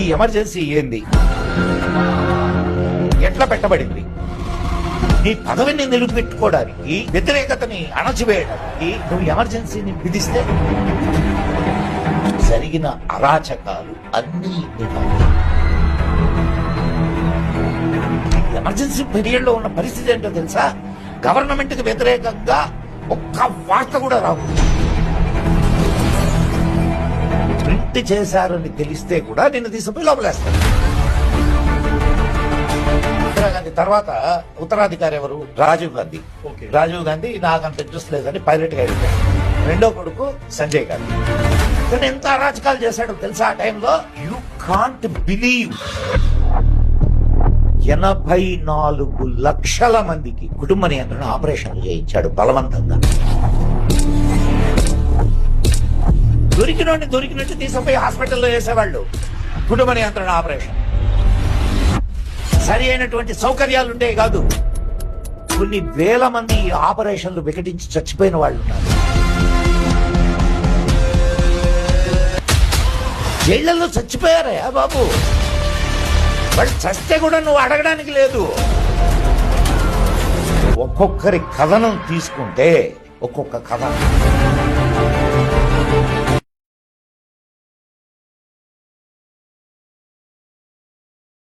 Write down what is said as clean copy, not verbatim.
ఈ ఎమర్జెన్సీ ఏంది, ఎట్లా పెట్టబడింది, నీ పదవిని నిలుపెట్టుకోవడానికి, వ్యతిరేకతని అణచివేయడానికి నువ్వు ఎమర్జెన్సీని విధిస్తే జరిగిన అరాచకాలు అన్ని ఎమర్జెన్సీ పీరియడ్ లో ఉన్న పరిస్థితి ఏంటో తెలుసా? గవర్నమెంట్ కి వ్యతిరేకంగా ఒక్క వార్త కూడా రావు. ప్రింట్ చేశారని తెలిస్తే కూడా నిన్ను తీసుకుపోయి లోపలేస్తారు. ఇందిరాగాంధీ తర్వాత ఉత్తరాధికారి ఎవరు? రాజీవ్ గాంధీ. రాజీవ్ గాంధీ నాకు అంత ఇంట్రెస్ట్ లేదని పైలట్ గా వెళ్ళిపోయాడు. రెండో కొడుకు సంజయ్ గాంధీ. కానీ ఎంత అరాచకాలు చేశాడో తెలుసా ఆ టైంలో? You can't believe. 84 లక్షల మందికి కుటుంబ నియంత్రణ ఆపరేషన్లు చేయించాడు బలవంతంగా. దొరికినట్టు తీసుకుపోయి హాస్పిటల్లో చేసేవాళ్ళు కుటుంబ నియంత్రణ ఆపరేషన్. సరి అయినటువంటి సౌకర్యాలు ఉండే కాదు. కొన్ని వేల మంది ఈ ఆపరేషన్లు వికటించి చచ్చిపోయిన వాళ్ళు ఉన్నారు. జైళ్లలో చచ్చిపోయారయ్యా బాబు. వాళ్ళు చస్తే కూడా నువ్వు అడగడానికి లేదు. ఒక్కొక్కరి కథనం తీసుకుంటే ఒక్కొక్క కథ